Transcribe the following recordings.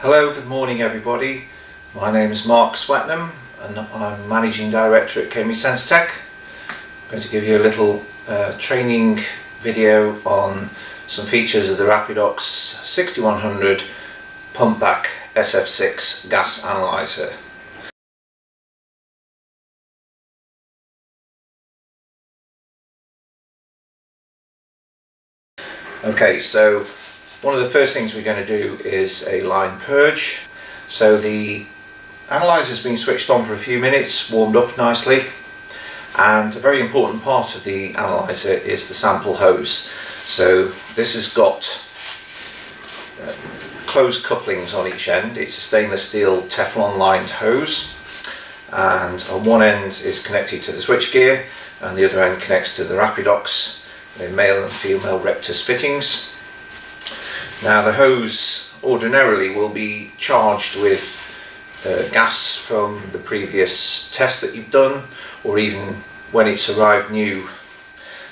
Hello, good morning everybody. My name is Mark Swetnam and I'm Managing Director at Sense Tech. I'm going to give you a little training video on some features of the Rapidox6100 pump back SF6 gas analyzer. Okay, so one of the first things we're going to do is a line purge. So the analyzer's been switched on for a few minutes, warmed up nicely, and a very important part of the analyzer is the sample hose. So this has got closed couplings on each end. It's a stainless steel Teflon lined hose, and on one end is connected to the switchgear and the other end connects to the Rapidox male and female rectus fittings. Now the hose ordinarily will be charged with gas from the previous test that you've done, or even when it's arrived new.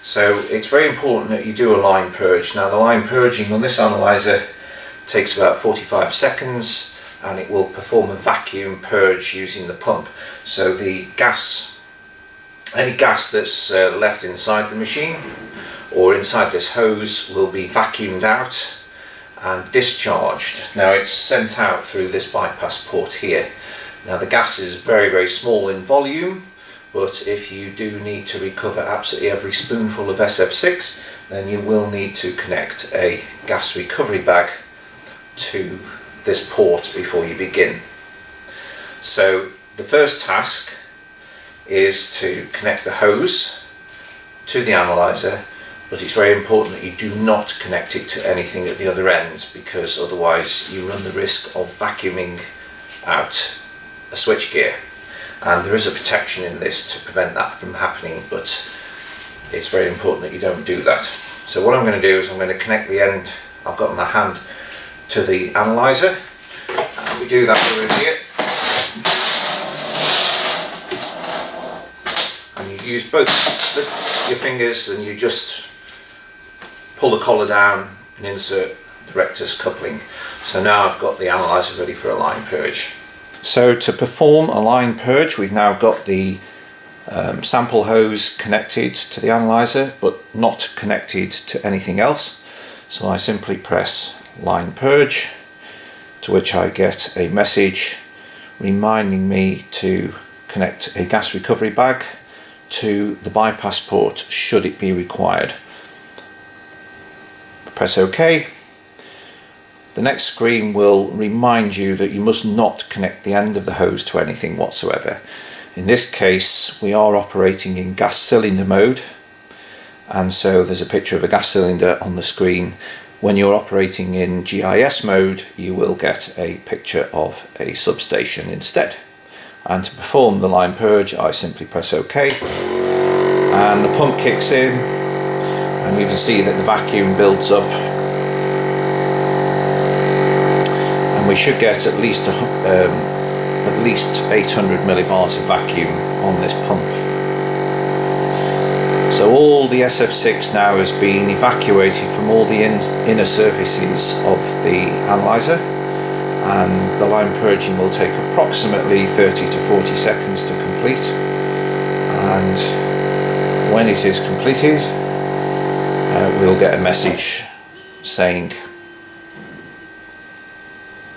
So it's very important that you do a line purge. Now the line purging on this analyzer takes about 45 seconds and it will perform a vacuum purge using the pump. So the gas, any gas that's left inside the machine or inside this hose will be vacuumed out and discharged. Now it's sent out through this bypass port here. Now the gas is very, very small in volume, but if you do need to recover absolutely every spoonful of SF6, then you will need to connect a gas recovery bag to this port before you begin. So the first task is to connect the hose to the analyzer, but it's very important that you do not connect it to anything at the other end, because otherwise you run the risk of vacuuming out a switchgear. And there is a protection in this to prevent that from happening, but it's very important that you don't do that. So what I'm going to do is I'm going to connect the end I've got in my hand to the analyzer, and we do that over here. And you use both your fingers and you just pull the collar down and insert the rectus coupling. So now I've got the analyzer ready for a line purge. So to perform a line purge, we've now got the sample hose connected to the analyzer but not connected to anything else. So I simply press line purge, to which I get a message reminding me to connect a gas recovery bag to the bypass port should it be required. Press OK. The next screen will remind you that you must not connect the end of the hose to anything whatsoever. In this case we are operating in gas cylinder mode, and so there's a picture of a gas cylinder on the screen. When you're operating in GIS mode you will get a picture of a substation instead. And to perform the line purge I simply press OK, and the pump kicks in, and you can see that the vacuum builds up, and we should get at least 800 millibars of vacuum on this pump. So all the SF6 now has been evacuated from all the inner surfaces of the analyzer, and the line purging will take approximately 30 to 40 seconds to complete. And when it is completed, we'll get a message saying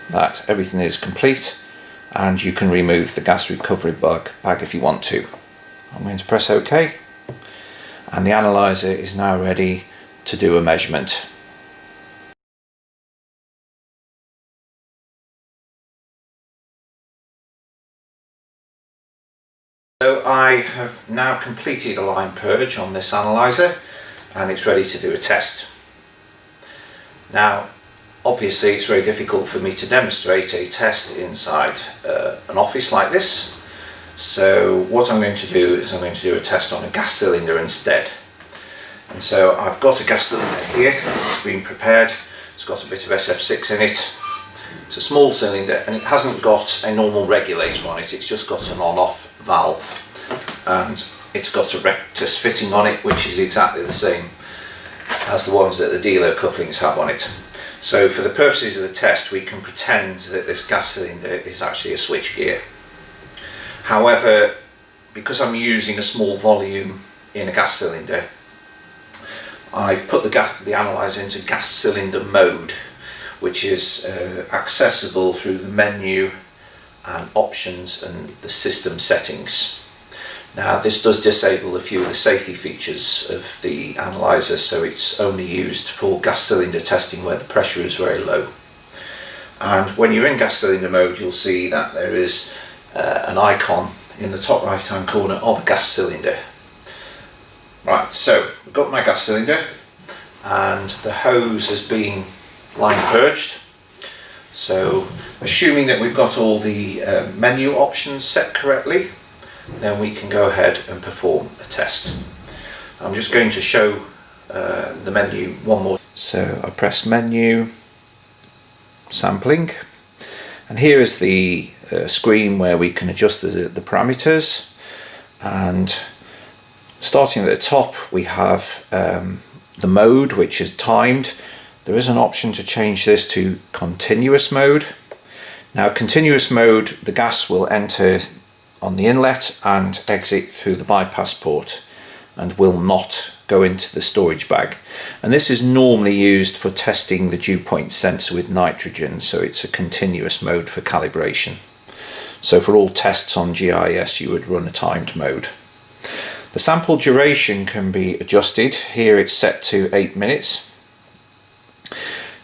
that everything is complete and you can remove the gas recovery bag if you want to. I'm going to press OK, and the analyzer is now ready to do a measurement. So I have now completed a line purge on this analyzer, and it's ready to do a test. Now obviously it's very difficult for me to demonstrate a test inside an office like this, so what I'm going to do is I'm going to do a test on a gas cylinder instead. And so I've got a gas cylinder here, it's been prepared, it's got a bit of SF6 in it. It's a small cylinder and it hasn't got a normal regulator on it, it's just got an on-off valve, and it's got a rectus fitting on it which is exactly the same as the ones that the dealer couplings have on it. So for the purposes of the test, we can pretend that this gas cylinder is actually a switchgear. However, because I'm using a small volume in a gas cylinder, I've put the analyzer into gas cylinder mode, which is accessible through the menu and options and the system settings. Now this does disable a few of the safety features of the analyzer, so it's only used for gas cylinder testing where the pressure is very low. And when you're in gas cylinder mode, you'll see that there is an icon in the top right hand corner of a gas cylinder. Right, so I've got my gas cylinder and the hose has been line purged. So assuming that we've got all the menu options set correctly, then we can go ahead and perform a test. I'm just going to show the menu one more. So I press menu, sampling, and here is the screen where we can adjust the parameters. And starting at the top, we have the mode, which is timed. There is an option to change this to continuous mode. Now continuous mode, the gas will enter on the inlet and exit through the bypass port and will not go into the storage bag. And this is normally used for testing the dew point sensor with nitrogen, so it's a continuous mode for calibration. So for all tests on GIS you would run a timed mode. The sample duration can be adjusted. Here it's set to 8 minutes.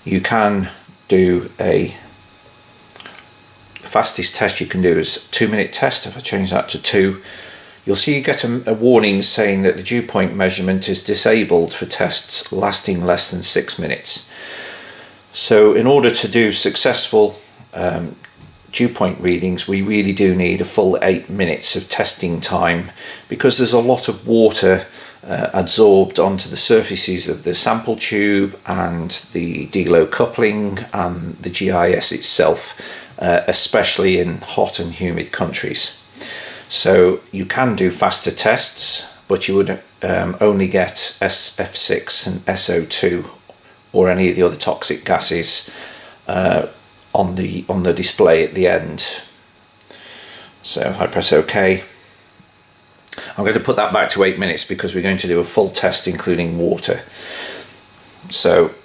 You can do the fastest test you can do is a 2-minute test. If I change that to 2, you'll see you get a warning saying that the dew point measurement is disabled for tests lasting less than 6 minutes. So in order to do successful dew point readings, we really do need a full 8 minutes of testing time, because there's a lot of water adsorbed onto the surfaces of the sample tube and the D-low coupling and the GIS itself, especially in hot and humid countries. So you can do faster tests, but you would only get SF6 and SO2 or any of the other toxic gases on the display at the end. So if I press OK, I'm going to put that back to 8 minutes because we're going to do a full test including water. So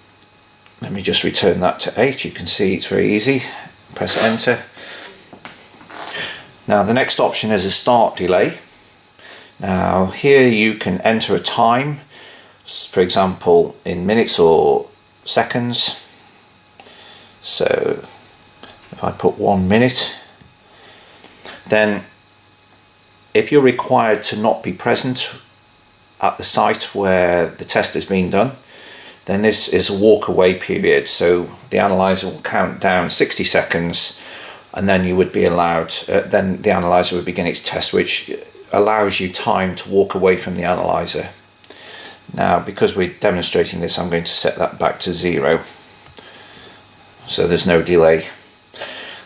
let me just return that to 8. You can see it's very easy. Press enter. Now the next option is a start delay. Now here you can enter a time, for example in minutes or seconds. So if I put 1 minute, then if you're required to not be present at the site where the test is being done, then this is a walk away period. So the analyzer will count down 60 seconds and then you would be allowed, then the analyzer would begin its test, which allows you time to walk away from the analyzer. Now because we're demonstrating this, I'm going to set that back to 0, so there's no delay.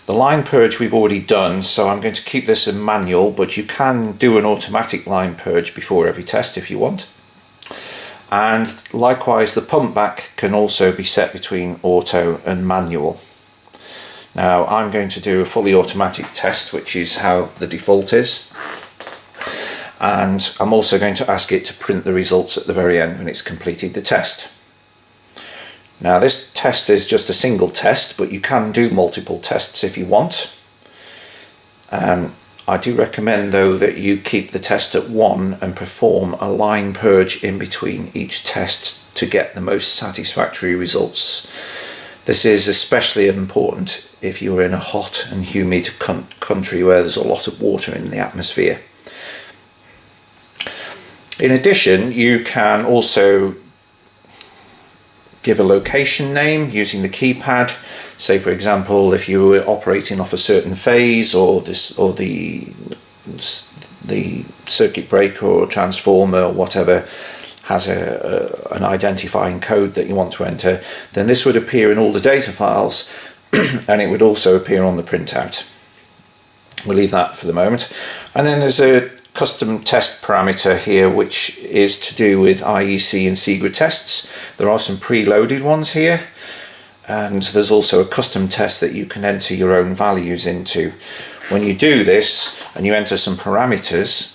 The line purge we've already done, so I'm going to keep this in manual, but you can do an automatic line purge before every test if you want. And likewise the pump back can also be set between auto and manual. Now I'm going to do a fully automatic test, which is how the default is, and I'm also going to ask it to print the results at the very end when it's completed the test. Now this test is just a single test, but you can do multiple tests if you want. I do recommend though that you keep the test at 1 and perform a line purge in between each test to get the most satisfactory results. This is especially important if you're in a hot and humid country where there's a lot of water in the atmosphere. In addition, you can also give a location name using the keypad. Say for example, if you were operating off a certain phase, or the circuit breaker or transformer or whatever has an identifying code that you want to enter, then this would appear in all the data files and it would also appear on the printout. We'll leave that for the moment. And then there's a custom test parameter here, which is to do with IEC and SIGRA tests. There are some preloaded ones here. and there's also a custom test that you can enter your own values into. When you do this and you enter some parameters,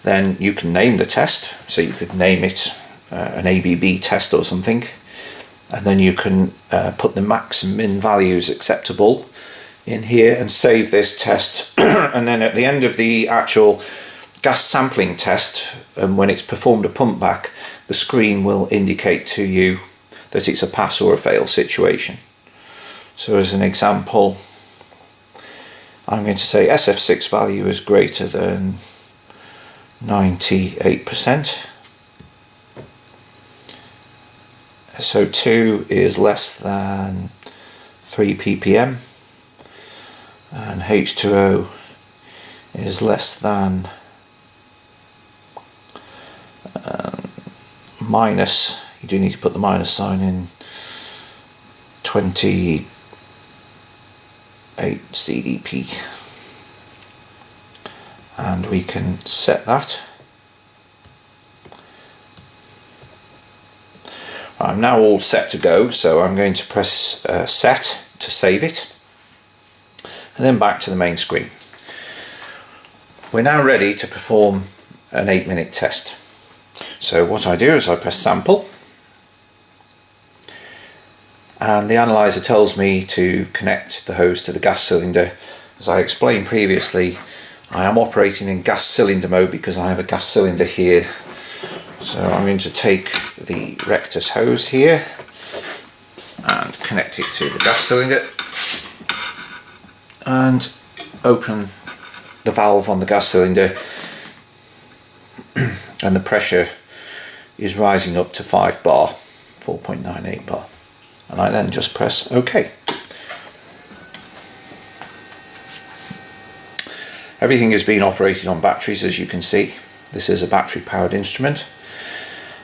then you can name the test. So you could name it an ABB test or something, and then you can put the max and min values acceptable in here and save this test. And then at the end of the actual gas sampling test, and when it's performed a pump back, the screen will indicate to you that it's a pass or a fail situation. So as an example, I'm going to say SF6 value is greater than 98%. SO2 is less than 3 ppm, and H2O is less than minus, you do need to put the minus sign in, 28 CDP, and we can set that. I'm now all set to go, so I'm going to press set to save it, and then back to the main screen. We're now ready to perform an 8-minute test. So what I do is I press sample, and the analyzer tells me to connect the hose to the gas cylinder. As I explained previously, I am operating in gas cylinder mode because I have a gas cylinder here. So I'm going to take the rectus hose here and connect it to the gas cylinder and open the valve on the gas cylinder, and the pressure is rising up to 5 bar, 4.98 bar, and I then just press OK. Everything is being operated on batteries, as you can see. This is a battery powered instrument,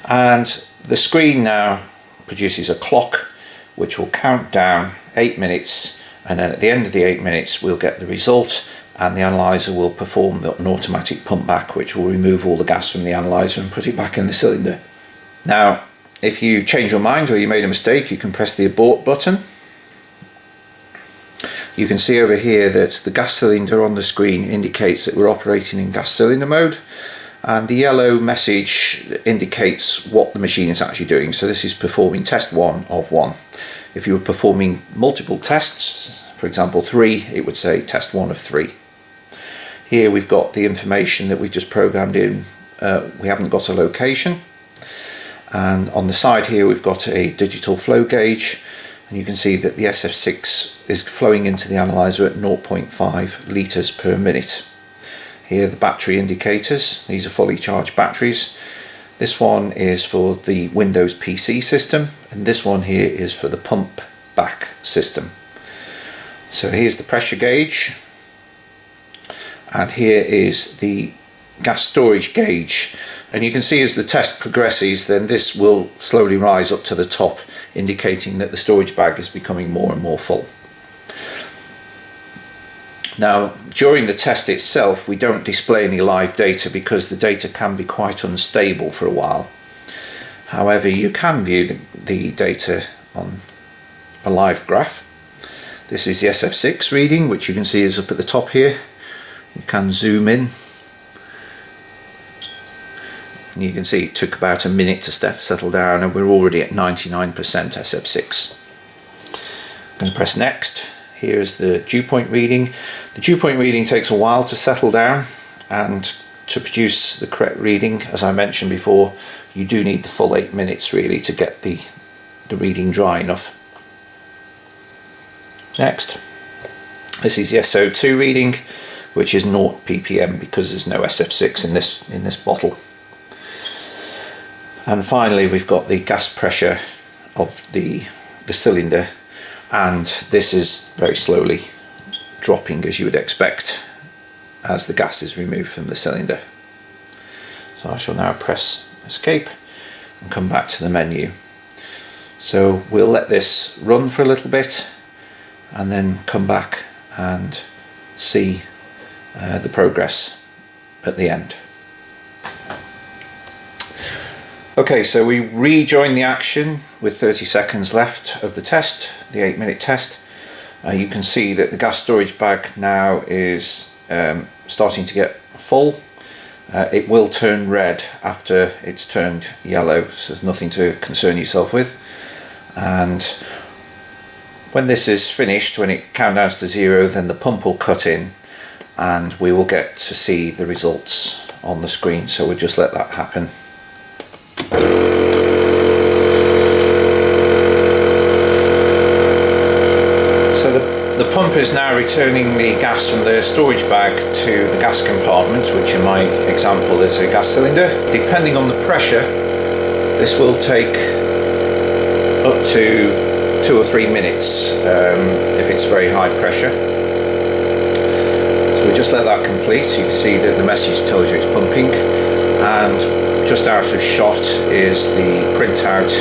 and the screen now produces a clock which will count down 8 minutes, and then at the end of the 8 minutes we'll get the result, and the analyzer will perform an automatic pump back which will remove all the gas from the analyzer and put it back in the cylinder. Now if you change your mind or you made a mistake, you can press the abort button. You can see over here that the gas cylinder on the screen indicates that we're operating in gas cylinder mode, and the yellow message indicates what the machine is actually doing. So this is performing test 1 of 1. If you were performing multiple tests, for example 3, it would say test 1 of 3. Here we've got the information that we've just programmed in. We haven't got a location, and on the side here we've got a digital flow gauge, and you can see that the SF6 is flowing into the analyzer at 0.5 litres per minute. Here are the battery indicators. These are fully charged batteries. This one is for the Windows PC system, and this one here is for the pump back system. So here's the pressure gauge, and here is the gas storage gauge, and you can see as the test progresses then this will slowly rise up to the top, indicating that the storage bag is becoming more and more full. Now during the test itself we don't display any live data because the data can be quite unstable for a while. However, you can view the data on a live graph. This is the SF6 reading, which you can see is up at the top here. You can zoom in, and you can see it took about a minute to settle down, and we're already at 99% SF6. I'm going to press next. Here's the dew point reading. The dew point reading takes a while to settle down, and to produce the correct reading, as I mentioned before, you do need the full 8 minutes really to get the reading dry enough. Next. This is the SO2 reading, which is 0 ppm because there's no SF6 in this bottle. And finally we've got the gas pressure of the cylinder, and this is very slowly dropping, as you would expect, as the gas is removed from the cylinder. So I shall now press escape and come back to the menu. So we'll let this run for a little bit and then come back and see the progress at the end. Okay, so we rejoin the action with 30 seconds left of the test, the 8-minute test. You can see that the gas storage bag now is starting to get full. It will turn red after it's turned yellow, so there's nothing to concern yourself with. And when this is finished, when it countdowns to 0, then the pump will cut in and we will get to see the results on the screen. So we'll just let that happen. So the pump is now returning the gas from the storage bag to the gas compartment, which in my example is a gas cylinder. Depending on the pressure, this will take up to 2 or 3 minutes if it's very high pressure. So we just let that complete. So you can see that the message tells you it's pumping, and just out of shot is the printout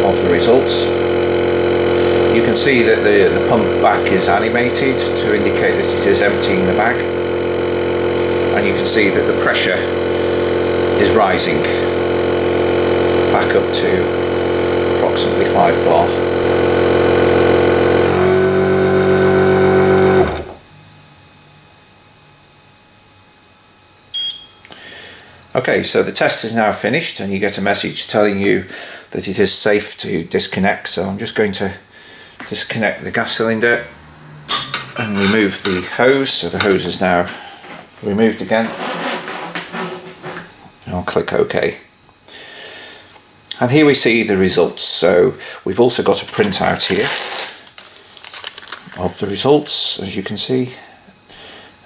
of the results. You can see that the pump back is animated to indicate that it is emptying the bag, and you can see that the pressure is rising back up to approximately 5 bar. Okay, so the test is now finished and you get a message telling you that it is safe to disconnect. So I'm just going to disconnect the gas cylinder and remove the hose. So the hose is now removed again. And I'll click OK. And here we see the results. So we've also got a printout here of the results, as you can see.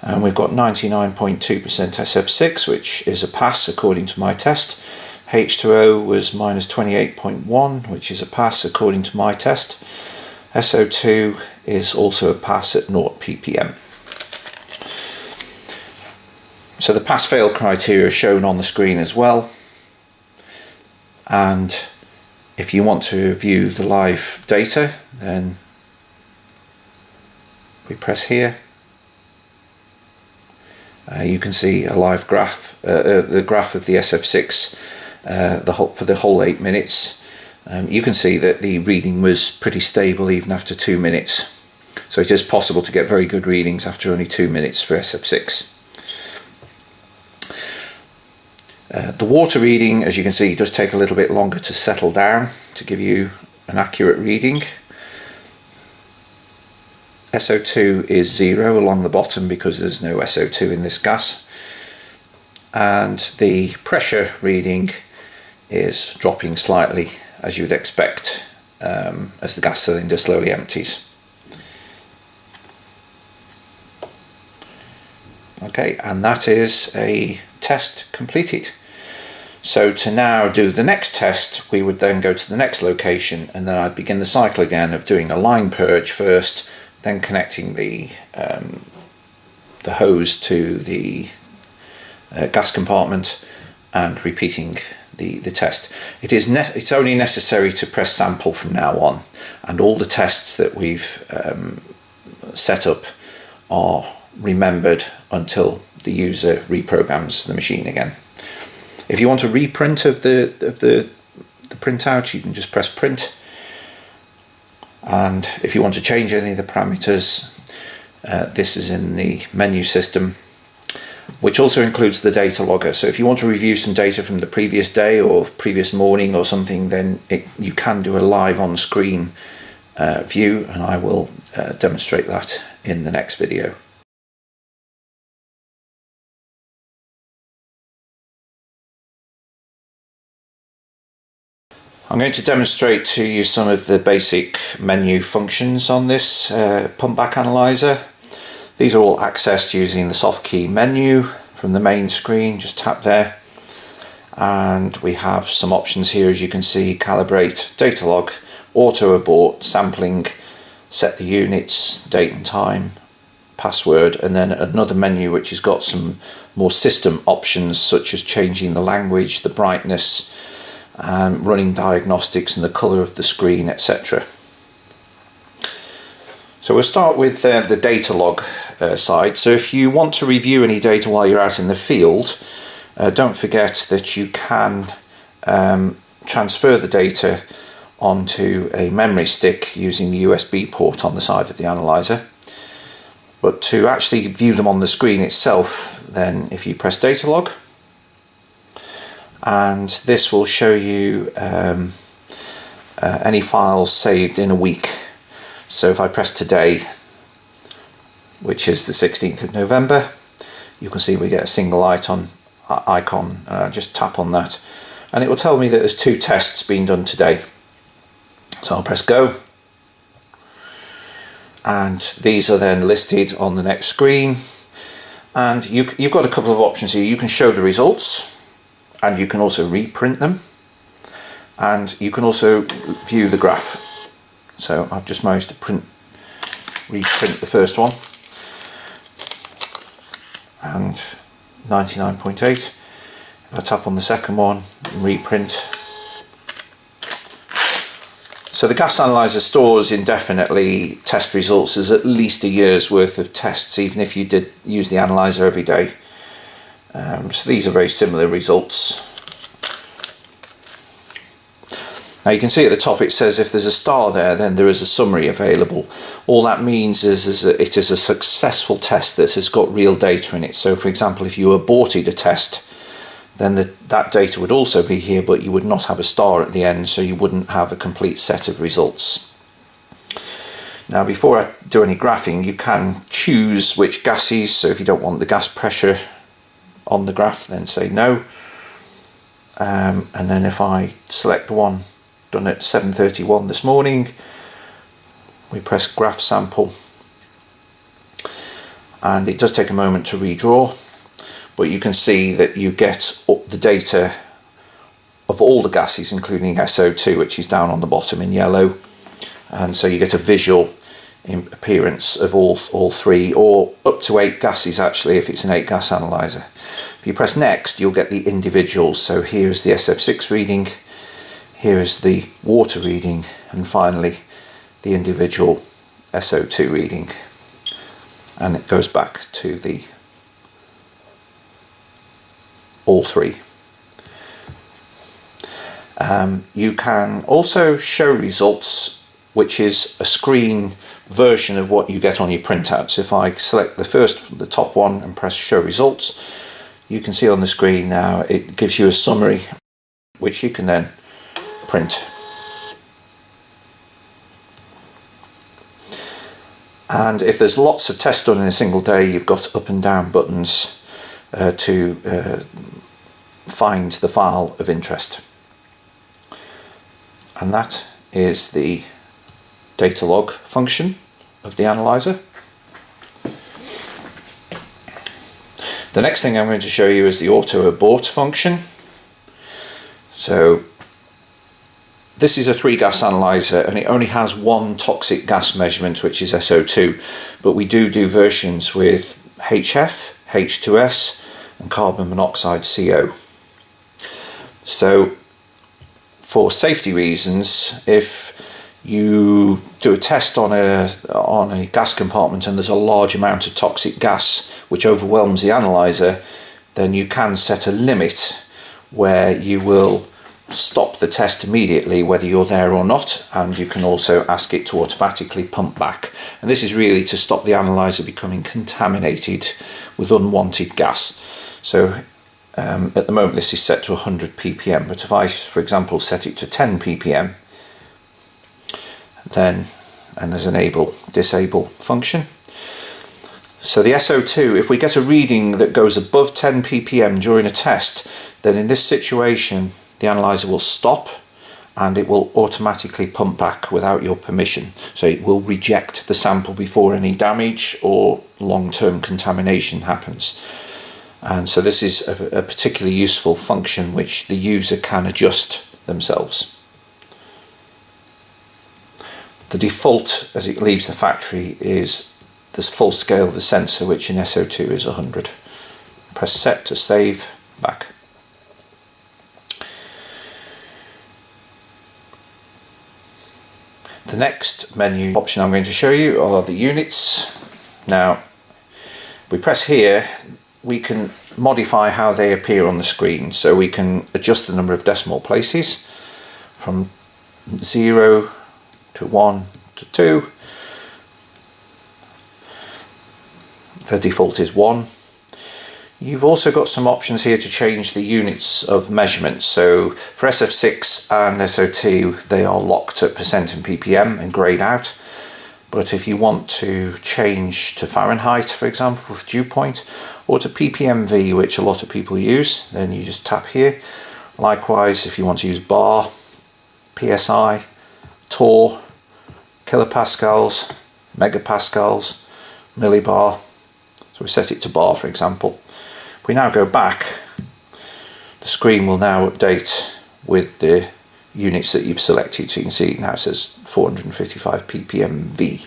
And we've got 99.2% SF6, which is a pass according to my test. H2O was minus 28.1, which is a pass according to my test. SO2 is also a pass at 0 ppm. So the pass-fail criteria are shown on the screen as well. And if you want to view the live data, then we press here. You can see a live graph, the graph of the SF6 for the whole 8 minutes. You can see that the reading was pretty stable even after 2 minutes. So it is possible to get very good readings after only 2 minutes for SF6. The water reading, as you can see, does take a little bit longer to settle down to give you an accurate reading. SO2 is 0 along the bottom because there's no SO2 in this gas, and the pressure reading is dropping slightly, as you would expect, as the gas cylinder slowly empties. Okay, and that is a test completed. So to now do the next test, we would then go to the next location, and then I'd begin the cycle again of doing a line purge first, then connecting the hose to the gas compartment and repeating the test. It's only necessary to press sample from now on, and all the tests that we've set up are remembered until the user reprograms the machine again. If you want a reprint of the printout, you can just press print. And if you want to change any of the parameters, this is in the menu system, which also includes the data logger. So if you want to review some data from the previous day or previous morning or something, then you can do a live on screen view, and I will demonstrate that in the next video. I'm going to demonstrate to you some of the basic menu functions on this pump back analyzer. These are all accessed using the soft key menu from the main screen. Just tap there, and we have some options here, as you can see: calibrate, data log, auto abort, sampling, set the units, date and time, password, and then another menu which has got some more system options such as changing the language, the brightness, running diagnostics and the colour of the screen, etc. So we'll start with the data log side. So if you want to review any data while you're out in the field, don't forget that you can transfer the data onto a memory stick using the USB port on the side of the analyzer. But to actually view them on the screen itself, then if you press data log, and this will show you any files saved in a week. So if I press today, which is the 16th of November, you can see we get a single icon. Just tap on that and it will tell me that there's 2 tests being done today. So I'll press go, and these are then listed on the next screen, and you've got a couple of options here. You can show the results, and you can also reprint them, and you can also view the graph. So I've just managed to reprint the first one, and 99.8. If I tap on the second one and reprint. So the gas analyzer stores indefinitely test results as at least a year's worth of tests, even if you did use the analyzer every day. So these are very similar results. Now you can see at the top it says if there's a star there, then there is a summary available. All that means is that it is a successful test that has got real data in it. So for example, if you aborted a test, then that data would also be here, but you would not have a star at the end, so you wouldn't have a complete set of results. Now before I do any graphing, you can choose which gases, so if you don't want the gas pressure on the graph, then say no. And then if I select the one done at 7:31 this morning, we press graph sample, and it does take a moment to redraw, but you can see that you get the data of all the gases including SO2, which is down on the bottom in yellow, and so you get a visual appearance of all 3, or up to 8 gases actually if it's an 8 gas analyzer. If you press next, you'll get the individuals. So here's the SF6 reading, here's the water reading, and finally the individual SO2 reading, and it goes back to the all 3. You can also show results, which is a screen version of what you get on your printout. So if I select the top one and press show results, you can see on the screen now it gives you a summary which you can then print. And if there's lots of tests done in a single day, you've got up and down buttons to find the file of interest. And that is the data log function of the analyzer. The next thing I'm going to show you is the auto abort function. So this is a 3 gas analyzer, and it only has one toxic gas measurement, which is SO2, but we do versions with HF, H2S and carbon monoxide CO. So for safety reasons, if you do a test on a gas compartment and there's a large amount of toxic gas which overwhelms the analyzer, then you can set a limit where you will stop the test immediately whether you're there or not, and you can also ask it to automatically pump back. And this is really to stop the analyzer becoming contaminated with unwanted gas. So at the moment this is set to 100 ppm, but if I, for example, set it to 10 ppm, then, and there's an disable function. So the SO2, if we get a reading that goes above 10 ppm during a test, then in this situation the analyzer will stop and it will automatically pump back without your permission. So it will reject the sample before any damage or long-term contamination happens. And so this is a particularly useful function which the user can adjust themselves. The default as it leaves the factory is the full scale of the sensor, which in SO2 is 100. Press set to save, back. The next menu option I'm going to show you are the units. Now, we press here, we can modify how they appear on the screen. So we can adjust the number of decimal places from 0 to 1 to 2. The default is 1. You've also got some options here to change the units of measurement. So for SF6 and SO2, they are locked at percent and ppm and grayed out. But if you want to change to Fahrenheit, for example, for dew point, or to ppmv, which a lot of people use, then you just tap here. Likewise, if you want to use bar, psi, torr, kilopascals, megapascals, millibar, so we set it to bar, for example. If we now go back, the screen will now update with the units that you've selected. So you can see it now says 455 ppmv.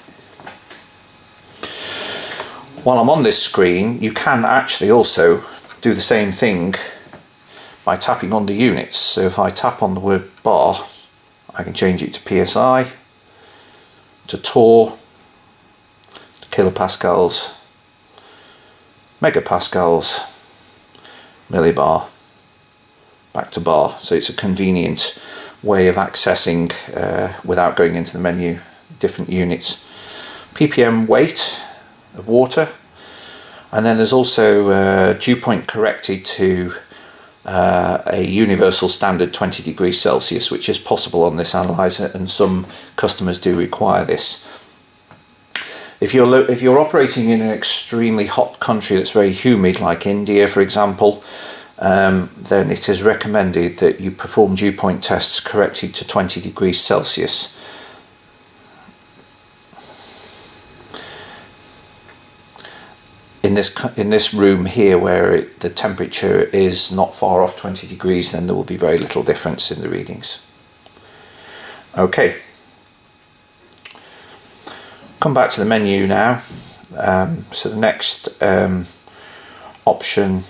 While I'm on this screen, you can actually also do the same thing by tapping on the units. So if I tap on the word bar, I can change it to psi, to torr, to kilopascals, megapascals, millibar, back to bar. So it's a convenient way of accessing without going into the menu different units. ppm weight of water, and then there's also dew point corrected to a universal standard 20 degrees Celsius, which is possible on this analyzer, and some customers do require this. If you're operating in an extremely hot country that's very humid, like India, for example, then it is recommended that you perform dew point tests corrected to 20 degrees Celsius. In this room here, where the temperature is not far off 20 degrees, then there will be very little difference in the readings. Okay. Come back to the menu now. So the next option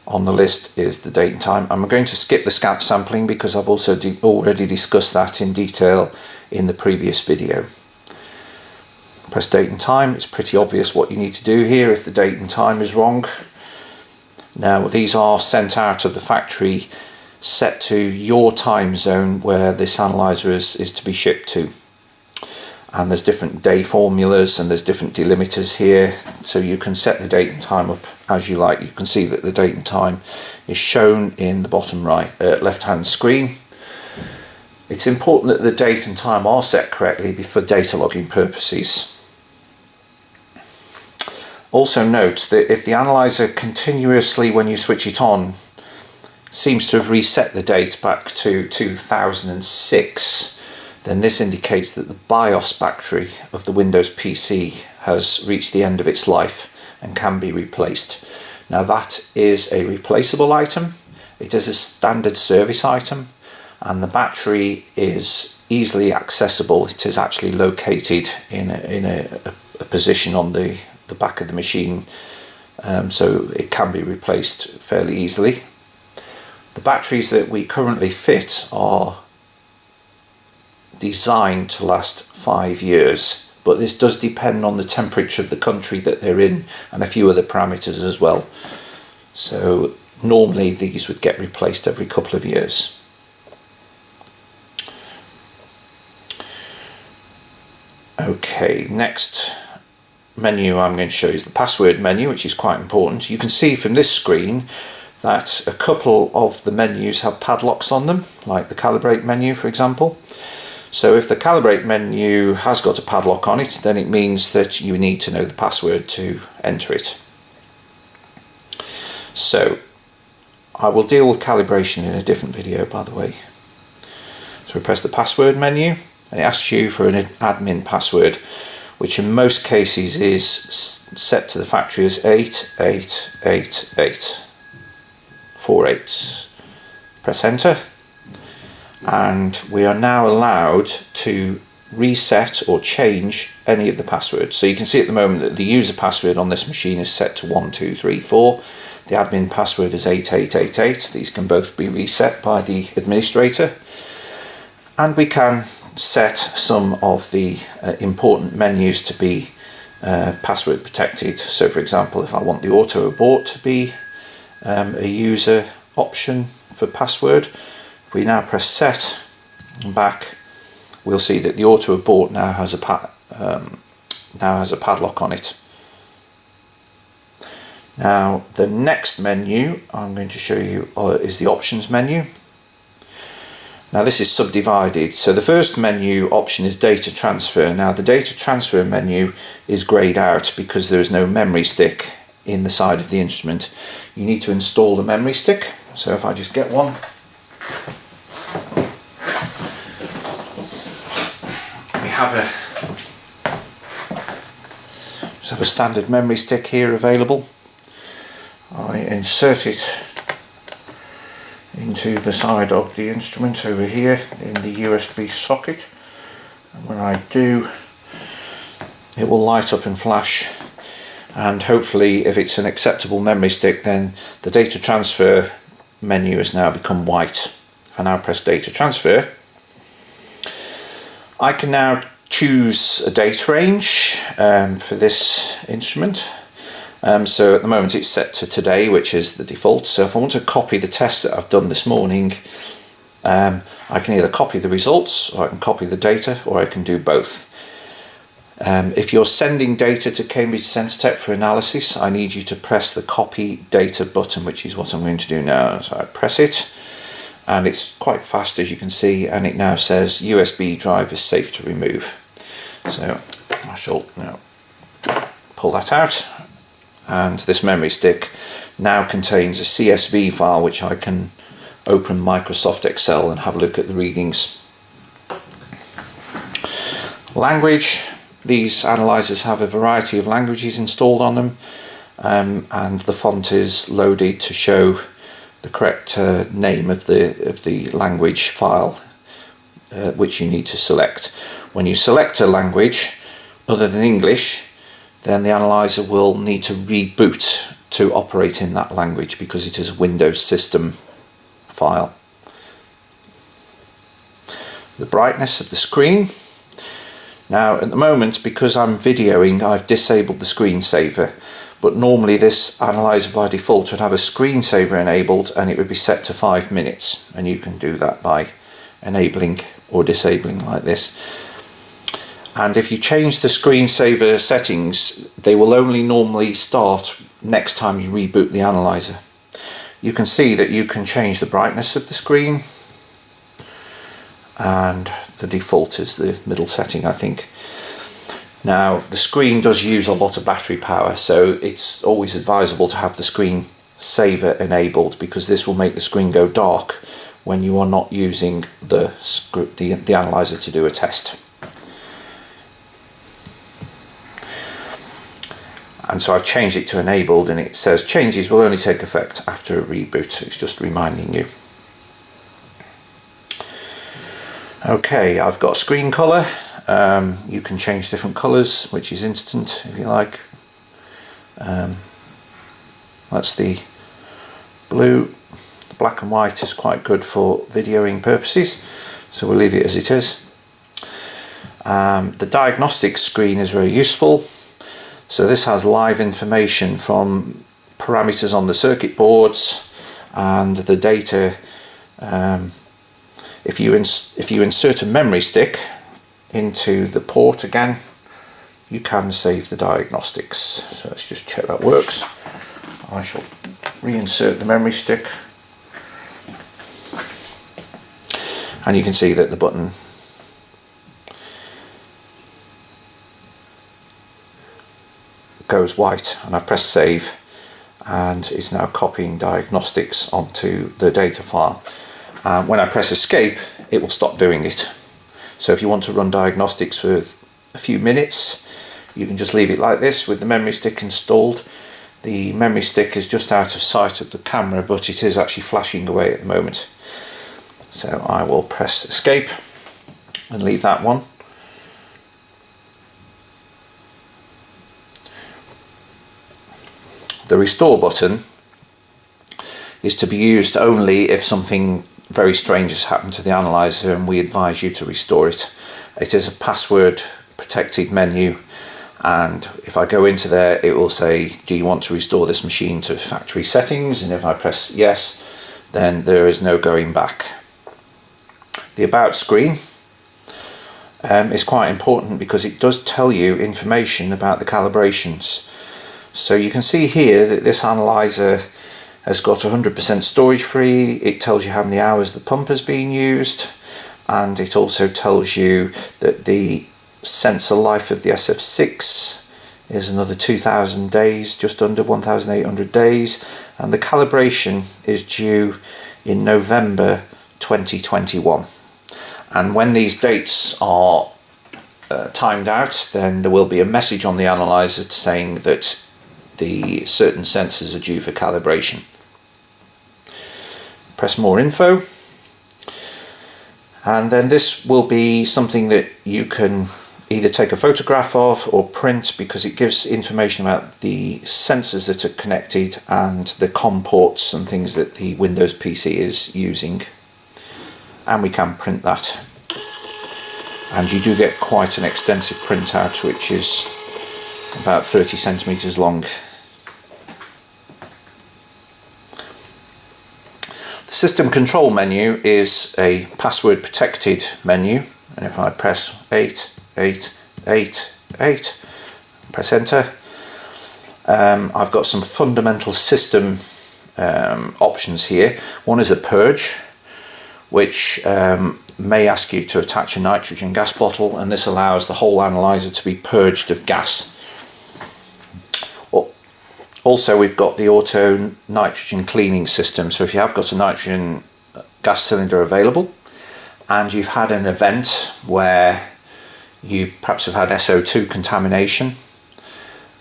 on the list is the date and time. I'm going to skip the sampling because I've also already discussed that in detail in the previous video. Press date and time. It's pretty obvious what you need to do here if the date and time is wrong. Now these are sent out of the factory, set to your time zone where this analyzer is to be shipped to. And there's different day formulas and there's different delimiters here, so you can set the date and time up as you like. You can see that the date and time is shown in the bottom right left hand screen. It's important that the date and time are set correctly for data logging purposes. Also note that if the analyzer continuously, when you switch it on, seems to have reset the date back to 2006, then this indicates that the BIOS battery of the Windows PC has reached the end of its life and can be replaced. Now that is a replaceable item. It is a standard service item, and the battery is easily accessible. It is actually located in a position on the back of the machine, so it can be replaced fairly easily. The batteries that we currently fit are designed to last 5 years, but this does depend on the temperature of the country that they're in and a few other parameters as well. So normally these would get replaced every couple of years. Okay, next menu I'm going to show you is the password menu, which is quite important. You can see from this screen that a couple of the menus have padlocks on them, like the Calibrate menu, for example. So if the Calibrate menu has got a padlock on it, then it means that you need to know the password to enter it. So I will deal with calibration in a different video, by the way. So we press the password menu and it asks you for an admin password, which in most cases is set to the factory as 888848. Press enter. And we are now allowed to reset or change any of the passwords. So you can see at the moment that the user password on this machine is set to 1234. The admin password is 8888. These can both be reset by the administrator. And we can set some of the important menus to be password protected. So for example, if I want the auto abort to be a user option for password. If we now press set and back, we'll see that the auto abort now has a padlock on it. Now the next menu I'm going to show you is the options menu. Now this is subdivided. So the first menu option is data transfer. Now the data transfer menu is greyed out because there is no memory stick in the side of the instrument. You need to install the memory stick. So if I just get one. We have a standard memory stick here available. I insert it into the side of the instrument over here in the USB socket, and when I do, it will light up and flash, and hopefully if it's an acceptable memory stick, then the data transfer menu has now become white. If I now press data transfer, I can now choose a date range for this instrument. So at the moment it's set to today, which is the default. So if I want to copy the test that I've done this morning, I can either copy the results, or I can copy the data, or I can do both. If you're sending data to Cambridge Sensitech for analysis, I need you to press the copy data button, which is what I'm going to do now. So I press it, and it's quite fast, as you can see, and it now says USB drive is safe to remove. So I shall now pull that out. And this memory stick now contains a CSV file which I can open Microsoft Excel and have a look at the readings. Language. These analyzers have a variety of languages installed on them, and the font is loaded to show the correct name of the language file which you need to select. When you select a language other than English, then the analyzer will need to reboot to operate in that language because it is a Windows system file. The brightness of the screen. Now at the moment, because I'm videoing, I've disabled the screensaver, but normally this analyzer by default would have a screensaver enabled and it would be set to 5 minutes, and you can do that by enabling or disabling like this. And if you change the screensaver settings, they will only normally start next time you reboot the analyzer. You can see that you can change the brightness of the screen, and the default is the middle setting, I think. Now the screen does use a lot of battery power, so it's always advisable to have the screensaver enabled, because this will make the screen go dark when you are not using the analyzer to do a test. And so I've changed it to enabled, and it says changes will only take effect after a reboot. It's just reminding you. Okay, I've got screen colour. You can change different colours, which is instant if you like. That's the blue. The black and white is quite good for videoing purposes, so we'll leave it as it is. The diagnostic screen is very useful. So this has live information from parameters on the circuit boards and the data. If you insert a memory stick into the port again, you can save the diagnostics. So let's just check that works. I shall reinsert the memory stick, and you can see that the button goes white, and I've pressed save, and it's now copying diagnostics onto the data file. When I press escape, it will stop doing it. So if you want to run diagnostics for a few minutes, you can just leave it like this with the memory stick installed. The memory stick is just out of sight of the camera, but it is actually flashing away at the moment. So I will press escape and leave that one. The restore button is to be used only if something very strange has happened to the analyzer and we advise you to restore it. It is a password protected menu, and if I go into there, it will say, do you want to restore this machine to factory settings? And if I press yes, then there is no going back. The about screen is quite important because it does tell you information about the calibrations. So you can see here that this analyzer has got 100% storage free. It tells you how many hours the pump has been used, and it also tells you that the sensor life of the SF6 is another 2,000 days, just under 1,800 days, and the calibration is due in November 2021. And when these dates are timed out, then there will be a message on the analyzer saying that the certain sensors are due for calibration. Press more info, and then this will be something that you can either take a photograph of or print, because it gives information about the sensors that are connected and the COM ports and things that the Windows PC is using, and we can print that, and you do get quite an extensive printout, which is about 30 centimeters long. The system control menu is a password protected menu, and if I press 888, press enter, I've got some fundamental system options here. One is a purge, which may ask you to attach a nitrogen gas bottle, and this allows the whole analyzer to be purged of gas. Also, we've got the auto nitrogen cleaning system. So if you have got a nitrogen gas cylinder available and you've had an event where you perhaps have had SO2 contamination,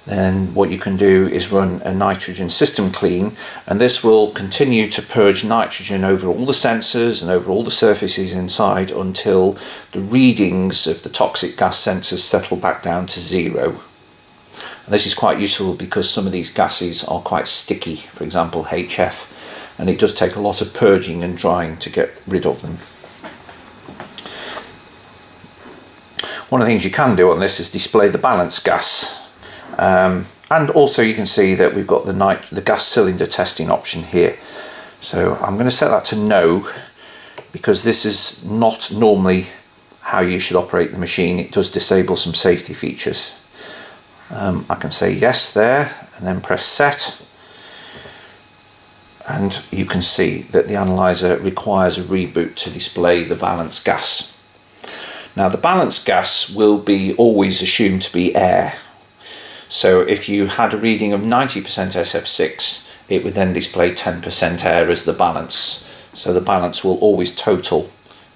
then what you can do is run a nitrogen system clean, and this will continue to purge nitrogen over all the sensors and over all the surfaces inside until the readings of the toxic gas sensors settle back down to 0. And this is quite useful because some of these gases are quite sticky, for example HF, and it does take a lot of purging and drying to get rid of them. One of the things you can do on this is display the balance gas, and also you can see that we've got the gas cylinder testing option here. So I'm going to set that to no, because this is not normally how you should operate the machine. It does disable some safety features. I can say yes there and then press set, and you can see that the analyzer requires a reboot to display the balance gas. Now the balance gas will be always assumed to be air, so if you had a reading of 90% SF6, it would then display 10% air as the balance, so the balance will always total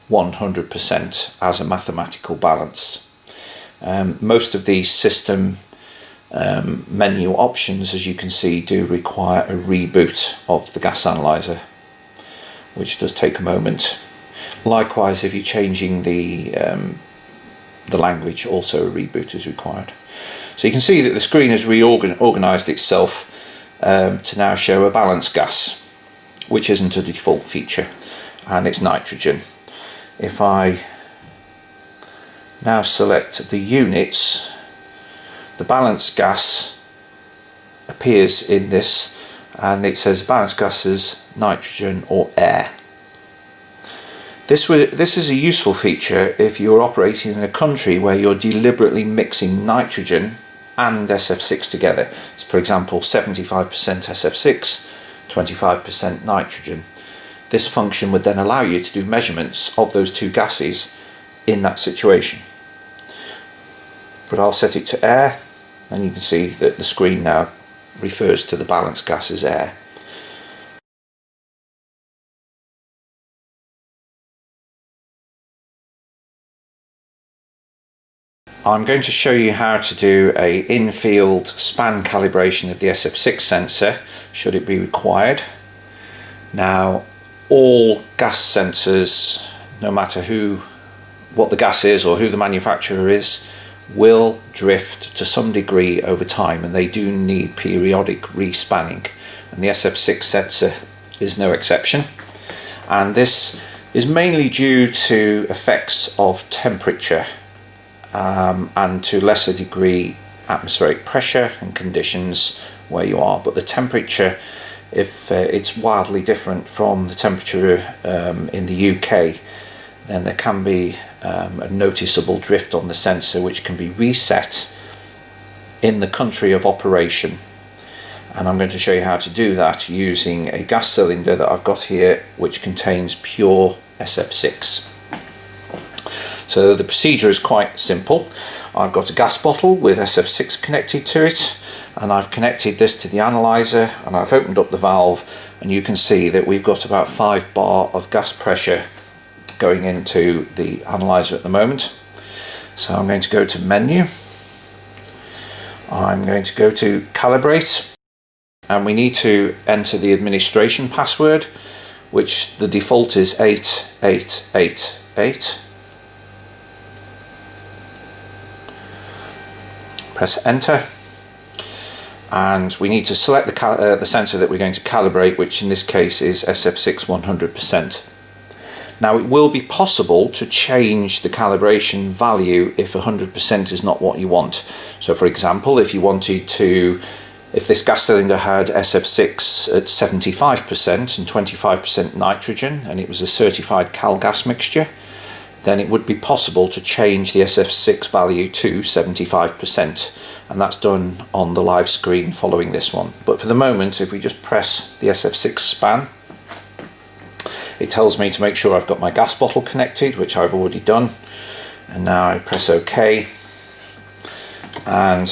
100% as a mathematical balance. Most of these system menu options, as you can see, do require a reboot of the gas analyzer, which does take a moment. Likewise, if you're changing the language, also a reboot is required. So you can see that the screen has reorganized itself to now show a balance gas, which isn't a default feature, and it's nitrogen. If I now select the units, the balance gas appears in this, and it says balance gases, nitrogen or air. This is a useful feature if you're operating in a country where you're deliberately mixing nitrogen and SF6 together. So for example, 75% SF6, 25% nitrogen. This function would then allow you to do measurements of those two gases in that situation. But I'll set it to air, and you can see that the screen now refers to the balance gas as air. I'm going to show you how to do a in-field span calibration of the SF6 sensor, should it be required. Now, all gas sensors, no matter what the gas is or who the manufacturer is, will drift to some degree over time, and they do need periodic respanning, and the SF6 sensor is no exception. And this is mainly due to effects of temperature and to lesser degree atmospheric pressure and conditions where you are, but the temperature, if it's wildly different from the temperature in the UK, then there can be a noticeable drift on the sensor, which can be reset in the country of operation. And I'm going to show you how to do that using a gas cylinder that I've got here, which contains pure SF6. So the procedure is quite simple. I've got a gas bottle with SF6 connected to it, and I've connected this to the analyzer, and I've opened up the valve, and you can see that we've got about 5 bar of gas pressure going into the analyzer at the moment. So I'm going to go to menu, I'm going to go to calibrate, and we need to enter the administration password, which the default is 8888. Press enter, and we need to select the sensor that we're going to calibrate, which in this case is SF6 100%. Now, it will be possible to change the calibration value if 100% is not what you want. So for example, if you wanted to, if this gas cylinder had SF6 at 75% and 25% nitrogen, and it was a certified cal gas mixture, then it would be possible to change the SF6 value to 75%, and that's done on the live screen following this one. But for the moment, if we just press the SF6 span, it tells me to make sure I've got my gas bottle connected, which I've already done, and now I press OK, and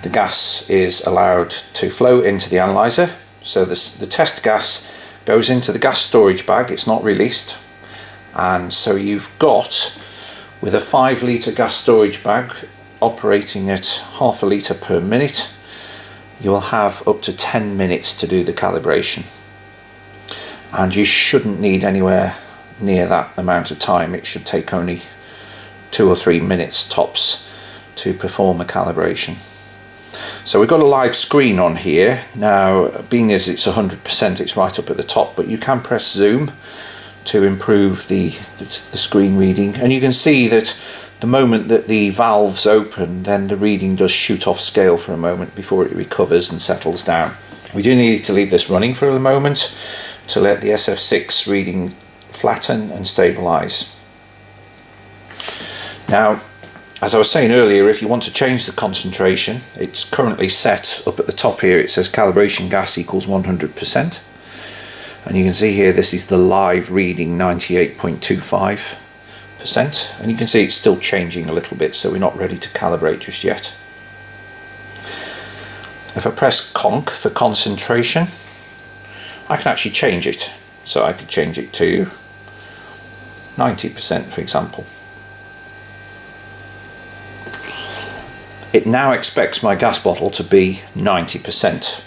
the gas is allowed to flow into the analyzer. So the test gas goes into the gas storage bag, it's not released, and so you've got, with a 5 litre gas storage bag operating at half a litre per minute, you will have up to 10 minutes to do the calibration, and you shouldn't need anywhere near that amount of time. It should take only 2 or 3 minutes tops to perform a calibration. So we've got a live screen on here. Now, being as it's 100%, it's right up at the top, but you can press zoom to improve the screen reading, and you can see that the moment that the valves open, then the reading does shoot off scale for a moment before it recovers and settles down. We do need to leave this running for a moment to let the SF6 reading flatten and stabilize. Now, as I was saying earlier, if you want to change the concentration, it's currently set up at the top here. It says calibration gas equals 100%, and you can see here this is the live reading, 98.25%, and you can see it's still changing a little bit, so we're not ready to calibrate just yet. If I press conc for concentration, I can actually change it. So I could change it to 90%, for example. It now expects my gas bottle to be 90%,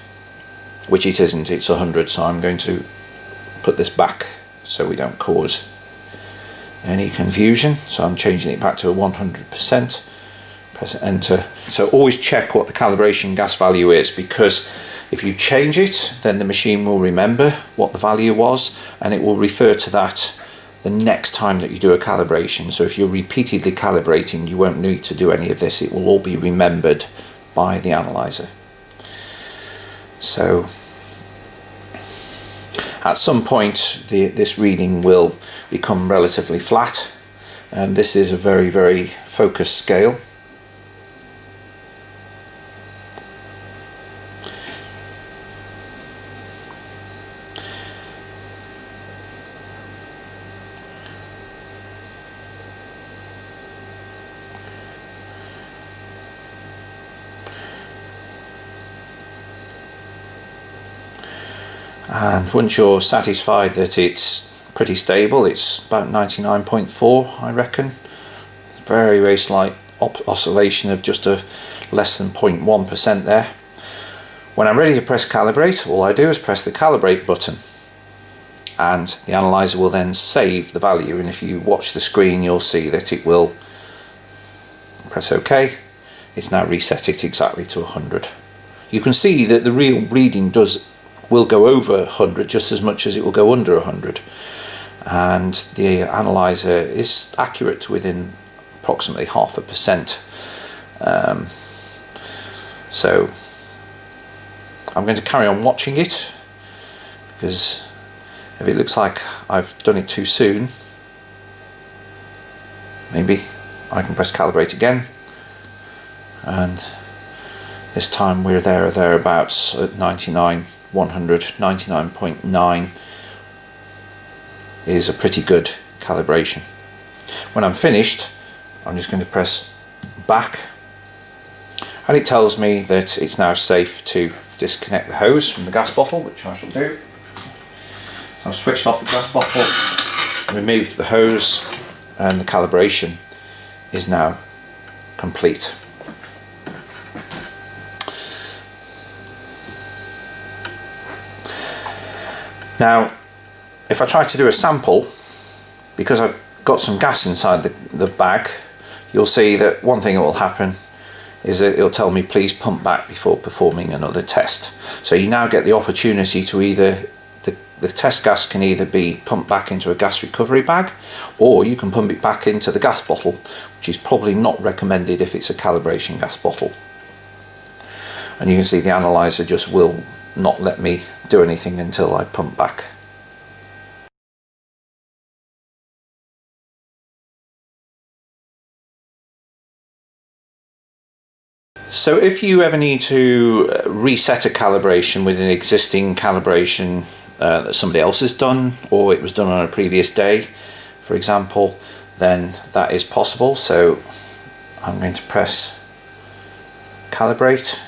which it isn't, it's 100, so I'm going to put this back so we don't cause any confusion. So I'm changing it back to a 100%, press enter. So always check what the calibration gas value is, because if you change it, then the machine will remember what the value was, and it will refer to that the next time that you do a calibration. So if you're repeatedly calibrating, you won't need to do any of this. It will all be remembered by the analyzer. So at some point this reading will become relatively flat, and this is a very, very focused scale. And once you're satisfied that it's pretty stable, it's about 99.4, I reckon. Very, very slight oscillation of just a less than 0.1% there. When I'm ready to press calibrate, all I do is press the calibrate button, and the analyzer will then save the value. And if you watch the screen, you'll see that it will press OK. It's now reset it exactly to 100. You can see that the real reading will go over 100 just as much as it will go under 100, and the analyzer is accurate within approximately 0.5%. So I'm going to carry on watching it, because if it looks like I've done it too soon, maybe I can press calibrate again, and this time we're there or thereabouts at 99, 100, 99.9 is a pretty good calibration. When I'm finished, I'm just going to press back, and it tells me that it's now safe to disconnect the hose from the gas bottle, which I shall do. So I've switched off the gas bottle, removed the hose, and the calibration is now complete. Now, if I try to do a sample, because I've got some gas inside the bag, you'll see that one thing that will happen is that it'll tell me please pump back before performing another test. So you now get the opportunity to either, the test gas can either be pumped back into a gas recovery bag, or you can pump it back into the gas bottle, which is probably not recommended if it's a calibration gas bottle. And you can see the analyzer just will not let me do anything until I pump back. So if you ever need to reset a calibration with an existing calibration that somebody else has done, or it was done on a previous day, for example, then that is possible. So I'm going to press calibrate,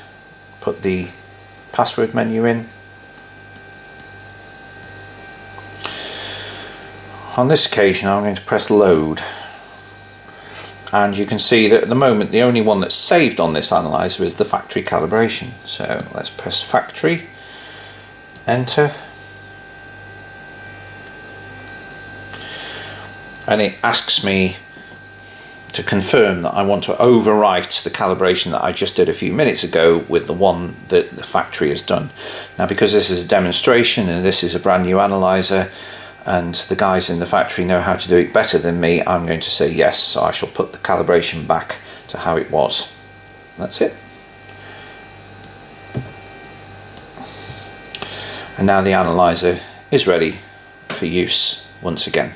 put the password menu in. On this occasion I'm going to press load, and you can see that at the moment the only one that's saved on this analyzer is the factory calibration. So let's press factory, enter, and it asks me to confirm that I want to overwrite the calibration that I just did a few minutes ago with the one that the factory has done. Now, because this is a demonstration and this is a brand new analyzer and the guys in the factory know how to do it better than me, I'm going to say yes, so I shall put the calibration back to how it was. That's it. And now the analyzer is ready for use once again.